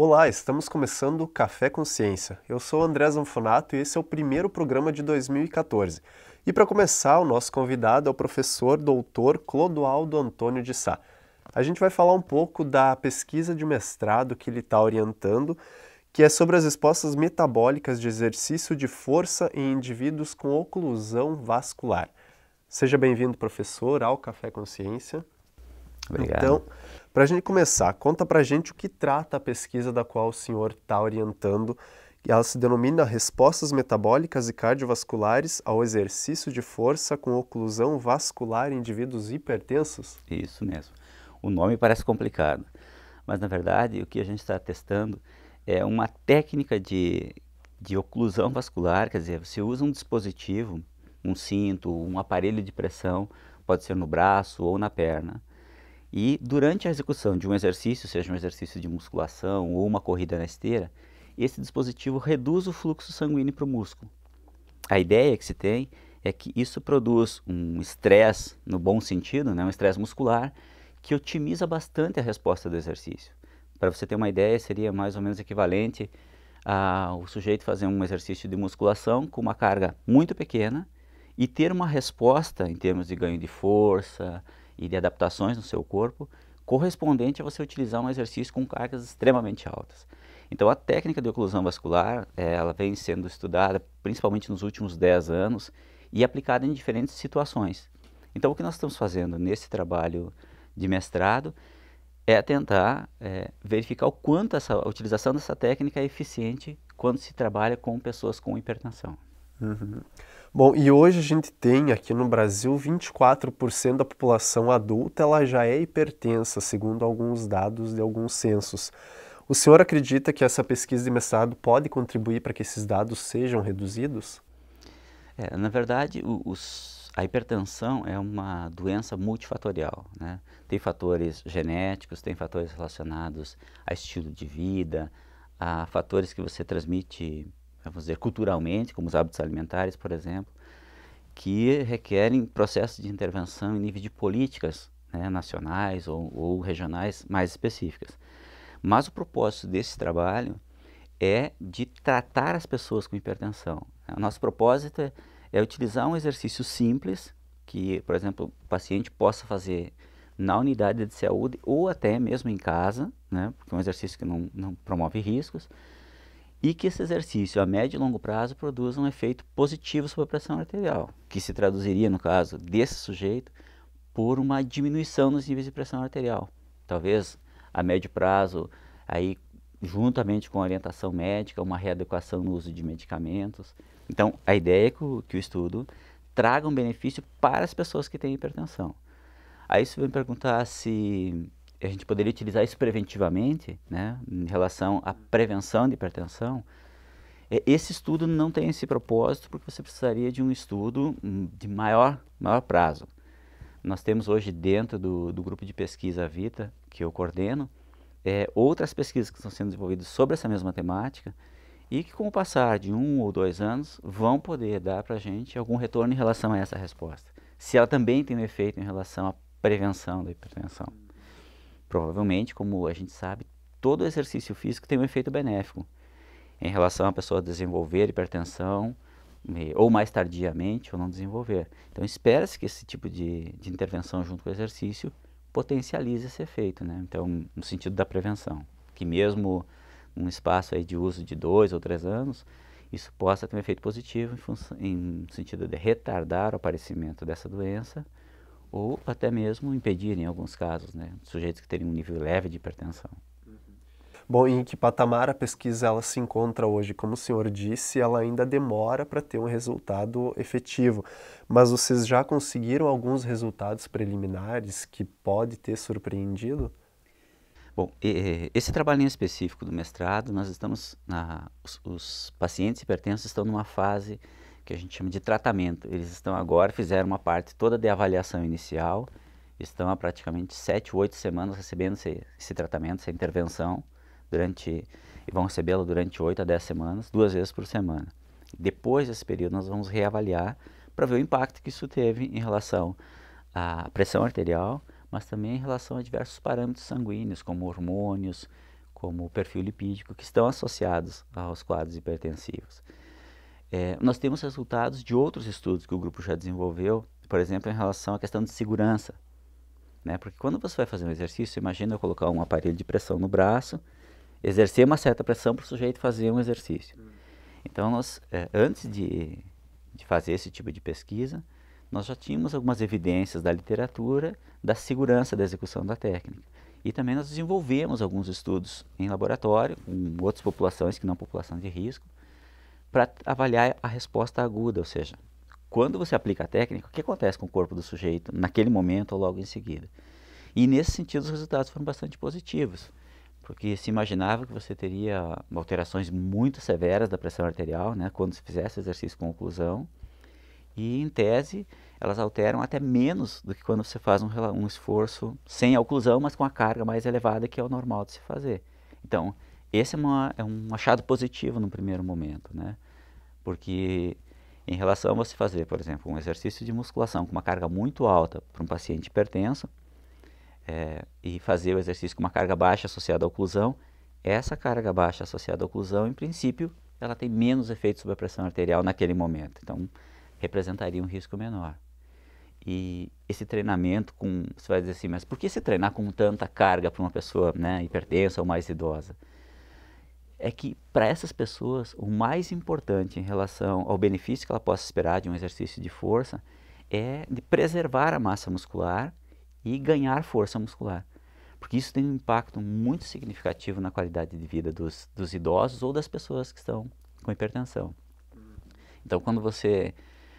Olá, estamos começando o Café Consciência. Eu sou o André Zanfonato e esse é o primeiro programa de 2014. E para começar, o nosso convidado é o professor doutor Clodoaldo Antônio de Sá. A gente vai falar um pouco da pesquisa de mestrado que ele está orientando, que é sobre as respostas metabólicas de exercício de força em indivíduos com oclusão vascular. Seja bem-vindo, professor, ao Café Consciência. Obrigado. Então, para a gente começar, conta para a gente o que trata a pesquisa da qual o senhor está orientando. Ela se denomina Respostas Metabólicas e Cardiovasculares ao Exercício de Força com Oclusão Vascular em Indivíduos Hipertensos? Isso mesmo. O nome parece complicado, mas na verdade o que a gente está testando é uma técnica de oclusão vascular, quer dizer, você usa um dispositivo, um cinto, um aparelho de pressão, pode ser no braço ou na perna, e durante a execução de um exercício, seja um exercício de musculação ou uma corrida na esteira, esse dispositivo reduz o fluxo sanguíneo para o músculo. A ideia que se tem é que isso produz um estresse, no bom sentido, né, um estresse muscular, que otimiza bastante a resposta do exercício. Para você ter uma ideia, seria mais ou menos equivalente ao sujeito fazer um exercício de musculação com uma carga muito pequena e ter uma resposta em termos de ganho de força e de adaptações no seu corpo correspondente a você utilizar um exercício com cargas extremamente altas. Então a técnica de oclusão vascular, ela vem sendo estudada principalmente nos últimos 10 anos e aplicada em diferentes situações. Então o que nós estamos fazendo nesse trabalho de mestrado é tentar verificar o quanto a utilização dessa técnica é eficiente quando se trabalha com pessoas com hipertensão. Uhum. Bom, e hoje a gente tem aqui no Brasil 24% da população adulta ela já é hipertensa, segundo alguns dados de alguns censos. O senhor acredita que essa pesquisa de mestrado pode contribuir para que esses dados sejam reduzidos? Na verdade, a hipertensão é uma doença multifatorial, né? Tem fatores genéticos, tem fatores relacionados a estilo de vida, a fatores que você transmite, vamos dizer, culturalmente, como os hábitos alimentares, por exemplo, que requerem processos de intervenção em nível de políticas, né, nacionais ou regionais mais específicas. Mas o propósito desse trabalho é de tratar as pessoas com hipertensão. O nosso propósito é utilizar um exercício simples, que, por exemplo, o paciente possa fazer na unidade de saúde ou até mesmo em casa, né, porque é um exercício que não promove riscos, e que esse exercício a médio e longo prazo produza um efeito positivo sobre a pressão arterial, que se traduziria, no caso desse sujeito, por uma diminuição nos níveis de pressão arterial. Talvez a médio prazo, aí juntamente com a orientação médica, uma readequação no uso de medicamentos. Então, a ideia é que o estudo traga um benefício para as pessoas que têm hipertensão. Aí você vai me perguntar se a gente poderia utilizar isso preventivamente, né, em relação à prevenção de hipertensão. Esse estudo não tem esse propósito porque você precisaria de um estudo de maior prazo. Nós temos hoje dentro do grupo de pesquisa Vita, que eu coordeno, outras pesquisas que estão sendo desenvolvidas sobre essa mesma temática e que com o passar de 1 ou 2 anos vão poder dar para a gente algum retorno em relação a essa resposta. Se ela também tem um efeito em relação à prevenção da hipertensão. Provavelmente, como a gente sabe, todo exercício físico tem um efeito benéfico em relação à pessoa desenvolver hipertensão, ou mais tardiamente, ou não desenvolver. Então, espera-se que esse tipo de intervenção junto com o exercício potencialize esse efeito, né? Então, no sentido da prevenção, que mesmo num espaço aí de uso de 2 ou 3 anos, isso possa ter um efeito positivo em sentido de retardar o aparecimento dessa doença, ou até mesmo impedir, em alguns casos, né, sujeitos que teriam um nível leve de hipertensão. Bom, e em que patamar a pesquisa ela se encontra hoje? Como o senhor disse, ela ainda demora para ter um resultado efetivo, mas vocês já conseguiram alguns resultados preliminares que pode ter surpreendido? Bom, esse trabalho em específico do mestrado, nós estamos, os pacientes hipertensos estão numa fase que a gente chama de tratamento. Eles estão agora, fizeram uma parte toda de avaliação inicial, estão há praticamente 7 ou 8 semanas recebendo esse tratamento, essa intervenção, e vão recebê-la durante 8 a 10 semanas, 2 vezes por semana. Depois desse período nós vamos reavaliar para ver o impacto que isso teve em relação à pressão arterial, mas também em relação a diversos parâmetros sanguíneos, como hormônios, como o perfil lipídico, que estão associados aos quadros hipertensivos. Nós temos resultados de outros estudos que o grupo já desenvolveu, por exemplo, em relação à questão de segurança, né? Porque quando você vai fazer um exercício, imagina eu colocar um aparelho de pressão no braço, exercer uma certa pressão para o sujeito fazer um exercício. Então, nós, antes de fazer esse tipo de pesquisa, nós já tínhamos algumas evidências da literatura da segurança da execução da técnica. E também nós desenvolvemos alguns estudos em laboratório, com outras populações que não população de risco, para avaliar a resposta aguda, ou seja, quando você aplica a técnica, o que acontece com o corpo do sujeito naquele momento ou logo em seguida. E nesse sentido os resultados foram bastante positivos, porque se imaginava que você teria alterações muito severas da pressão arterial, né, quando se fizesse exercício com oclusão, e em tese elas alteram até menos do que quando você faz um esforço sem a oclusão, mas com a carga mais elevada que é o normal de se fazer. Então, esse é um achado positivo no primeiro momento, né? Porque em relação a você fazer, por exemplo, um exercício de musculação com uma carga muito alta para um paciente hipertenso, e fazer o exercício com uma carga baixa associada à oclusão, essa carga baixa associada à oclusão, em princípio, ela tem menos efeito sobre a pressão arterial naquele momento. Então, representaria um risco menor. E esse treinamento você vai dizer assim, mas por que se treinar com tanta carga para uma pessoa, né, hipertensa ou mais idosa? É que para essas pessoas o mais importante em relação ao benefício que ela possa esperar de um exercício de força é de preservar a massa muscular e ganhar força muscular. Porque isso tem um impacto muito significativo na qualidade de vida dos idosos ou das pessoas que estão com hipertensão. Então,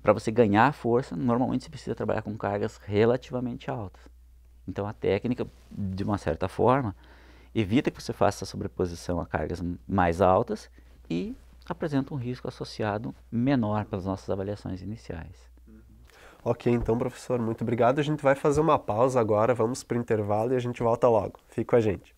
para você ganhar força, normalmente você precisa trabalhar com cargas relativamente altas. Então, a técnica, de uma certa forma, evita que você faça a sobreposição a cargas mais altas e apresenta um risco associado menor pelas nossas avaliações iniciais. Ok, então, professor, muito obrigado. A gente vai fazer uma pausa agora, vamos para o intervalo e a gente volta logo. Fique com a gente.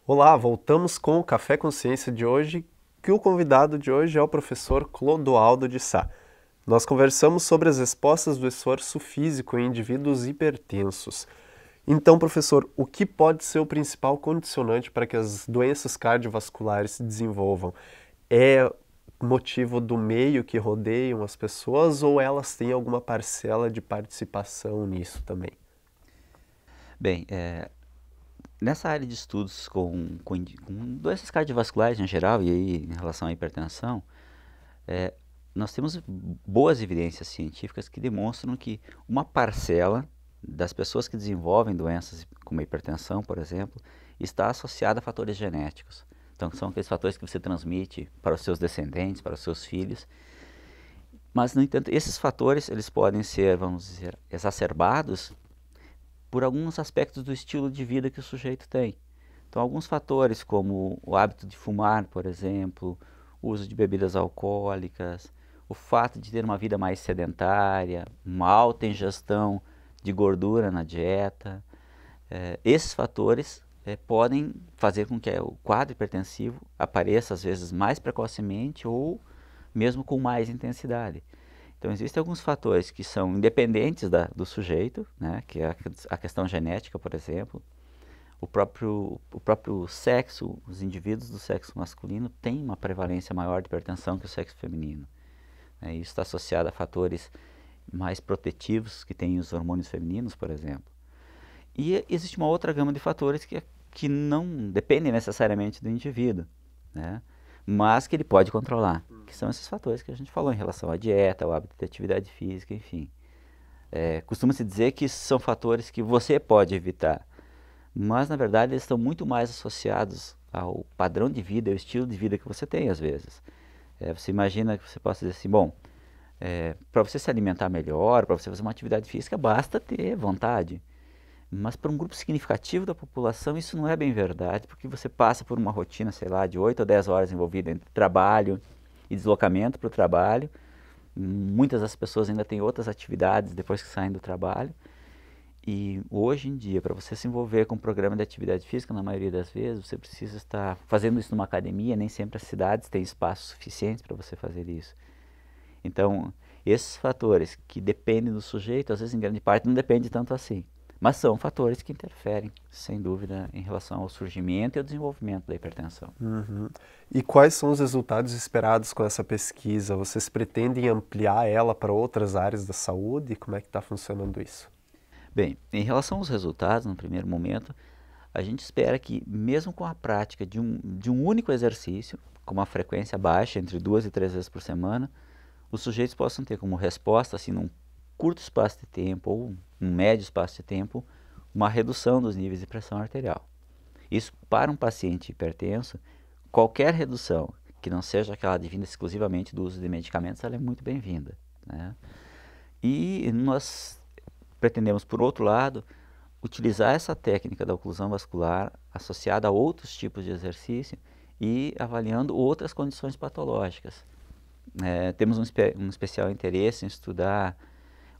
Olá, voltamos com o Café Consciência de hoje, que o convidado de hoje é o professor Clodoaldo de Sá. Nós conversamos sobre as respostas do esforço físico em indivíduos hipertensos. Então, professor, o que pode ser o principal condicionante para que as doenças cardiovasculares se desenvolvam? É motivo do meio que rodeiam as pessoas ou elas têm alguma parcela de participação nisso também? Bem, nessa área de estudos com doenças cardiovasculares em geral, e aí em relação à hipertensão, nós temos boas evidências científicas que demonstram que uma parcela das pessoas que desenvolvem doenças como a hipertensão, por exemplo, está associada a fatores genéticos. Então, são aqueles fatores que você transmite para os seus descendentes, para os seus filhos. Mas, no entanto, esses fatores eles podem ser, vamos dizer, exacerbados por alguns aspectos do estilo de vida que o sujeito tem. Então, alguns fatores como o hábito de fumar, por exemplo, o uso de bebidas alcoólicas, o fato de ter uma vida mais sedentária, uma alta ingestão de gordura na dieta, esses fatores podem fazer com que o quadro hipertensivo apareça às vezes mais precocemente ou mesmo com mais intensidade. Então, existem alguns fatores que são independentes do sujeito, né, que é a questão genética, por exemplo. O próprio sexo, os indivíduos do sexo masculino têm uma prevalência maior de hipertensão que o sexo feminino. Isso está associado a fatores mais protetivos que têm os hormônios femininos, por exemplo. E existe uma outra gama de fatores que não dependem necessariamente do indivíduo, né? Mas que ele pode controlar, que são esses fatores que a gente falou em relação à dieta, ao hábito de atividade física, enfim. Costuma-se dizer que são fatores que você pode evitar, mas na verdade eles estão muito mais associados ao padrão de vida, ao estilo de vida que você tem às vezes. Você imagina que você possa dizer assim, bom, para você se alimentar melhor, para você fazer uma atividade física, basta ter vontade. Mas para um grupo significativo da população isso não é bem verdade, porque você passa por uma rotina, sei lá, de 8 a 10 horas envolvida entre trabalho e deslocamento para o trabalho, muitas das pessoas ainda têm outras atividades depois que saem do trabalho. E hoje em dia, para você se envolver com um programa de atividade física, na maioria das vezes, você precisa estar fazendo isso numa academia, nem sempre as cidades têm espaço suficiente para você fazer isso. Então, esses fatores que dependem do sujeito, às vezes em grande parte não depende tanto assim, mas são fatores que interferem, sem dúvida, em relação ao surgimento e ao desenvolvimento da hipertensão. Uhum. E quais são os resultados esperados com essa pesquisa? Vocês pretendem ampliar ela para outras áreas da saúde? Como é que está funcionando isso? Bem, em relação aos resultados, no primeiro momento, a gente espera que, mesmo com a prática de um único exercício, com uma frequência baixa, entre 2 e 3 vezes por semana, os sujeitos possam ter como resposta, assim, num curto espaço de tempo ou num médio espaço de tempo, uma redução dos níveis de pressão arterial. Isso, para um paciente hipertenso, qualquer redução que não seja aquela advinda exclusivamente do uso de medicamentos, ela é muito bem-vinda, né? E nós pretendemos, por outro lado, utilizar essa técnica da oclusão vascular associada a outros tipos de exercício e avaliando outras condições patológicas. Temos um especial interesse em estudar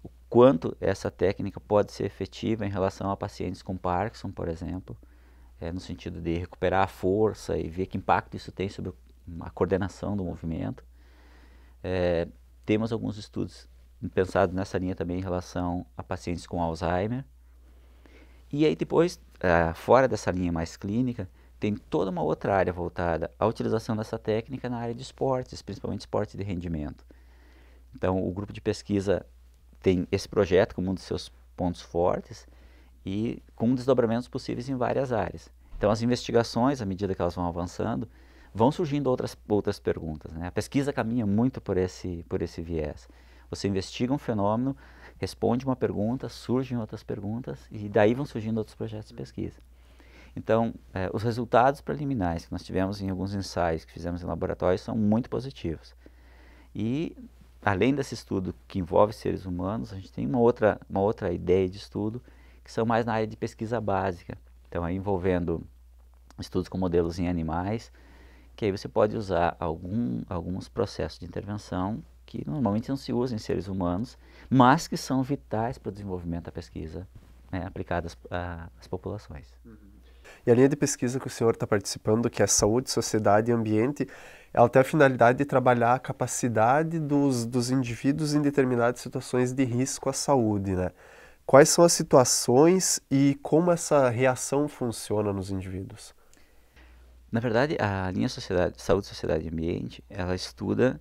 o quanto essa técnica pode ser efetiva em relação a pacientes com Parkinson, por exemplo, no sentido de recuperar a força e ver que impacto isso tem sobre a coordenação do movimento. Temos alguns estudos pensados nessa linha também em relação a pacientes com Alzheimer. E aí depois, fora dessa linha mais clínica, tem toda uma outra área voltada à utilização dessa técnica na área de esportes, principalmente esportes de rendimento. Então, o grupo de pesquisa tem esse projeto como um dos seus pontos fortes e com desdobramentos possíveis em várias áreas. Então, as investigações, à medida que elas vão avançando, vão surgindo outras perguntas, né? A pesquisa caminha muito por esse viés. Você investiga um fenômeno, responde uma pergunta, surgem outras perguntas e daí vão surgindo outros projetos de pesquisa. Então, os resultados preliminares que nós tivemos em alguns ensaios que fizemos em laboratório são muito positivos. E, além desse estudo que envolve seres humanos, a gente tem uma outra ideia de estudo que são mais na área de pesquisa básica. Então, aí envolvendo estudos com modelos em animais, que aí você pode usar alguns processos de intervenção que normalmente não se usam em seres humanos, mas que são vitais para o desenvolvimento da pesquisa, né, aplicada às populações. E a linha de pesquisa que o senhor está participando, que é Saúde, Sociedade e Ambiente, ela tem a finalidade de trabalhar a capacidade dos indivíduos em determinadas situações de risco à saúde, né? Quais são as situações e como essa reação funciona nos indivíduos? Na verdade, a linha Saúde, Sociedade e Ambiente, ela estuda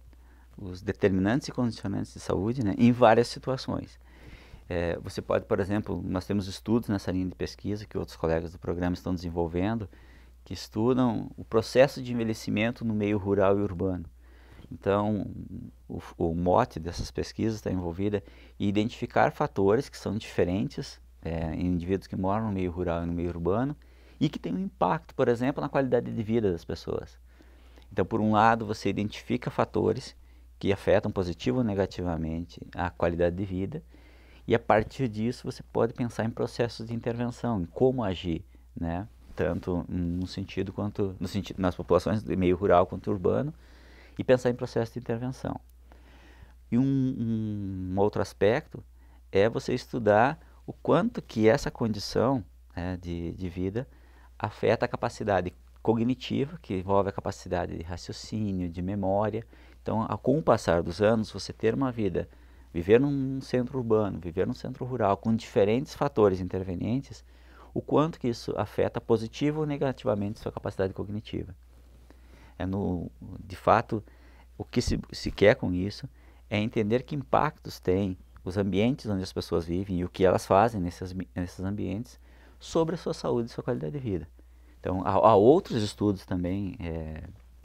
os determinantes e condicionantes de saúde, né, em várias situações. Você pode, por exemplo, nós temos estudos nessa linha de pesquisa que outros colegas do programa estão desenvolvendo, que estudam o processo de envelhecimento no meio rural e urbano. Então, o mote dessas pesquisas está envolvido em identificar fatores que são diferentes em indivíduos que moram no meio rural e no meio urbano e que têm um impacto, por exemplo, na qualidade de vida das pessoas. Então, por um lado, você identifica fatores que afetam positivo ou negativamente a qualidade de vida, e a partir disso você pode pensar em processos de intervenção, em como agir, né? Tanto no sentido nas populações do meio rural quanto urbano, e pensar em processos de intervenção. E um outro aspecto é você estudar o quanto que essa condição, né, de vida afeta a capacidade cognitiva, que envolve a capacidade de raciocínio, de memória. Então, com o passar dos anos, você ter uma vida, viver num centro urbano, viver num centro rural, com diferentes fatores intervenientes, o quanto que isso afeta positivo ou negativamente sua capacidade cognitiva. De fato, o que se quer com isso é entender que impactos têm os ambientes onde as pessoas vivem e o que elas fazem nesses ambientes sobre a sua saúde e sua qualidade de vida. Então, há outros estudos também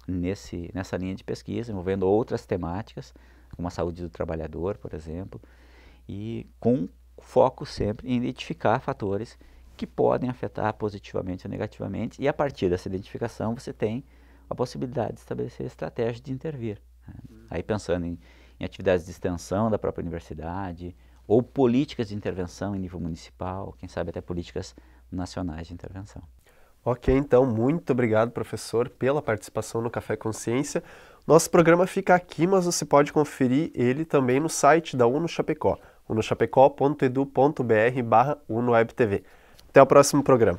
nessa linha de pesquisa, envolvendo outras temáticas, como a saúde do trabalhador, por exemplo, e com foco sempre em identificar fatores que podem afetar positivamente ou negativamente, e a partir dessa identificação você tem a possibilidade de estabelecer estratégias de intervir, né? Aí pensando em atividades de extensão da própria universidade, ou políticas de intervenção em nível municipal, quem sabe até políticas nacionais de intervenção. Ok, então, muito obrigado, professor, pela participação no Café Consciência. Nosso programa fica aqui, mas você pode conferir ele também no site da UNO Chapecó, unochapecó.edu.br/UNOWebTV. Até o próximo programa.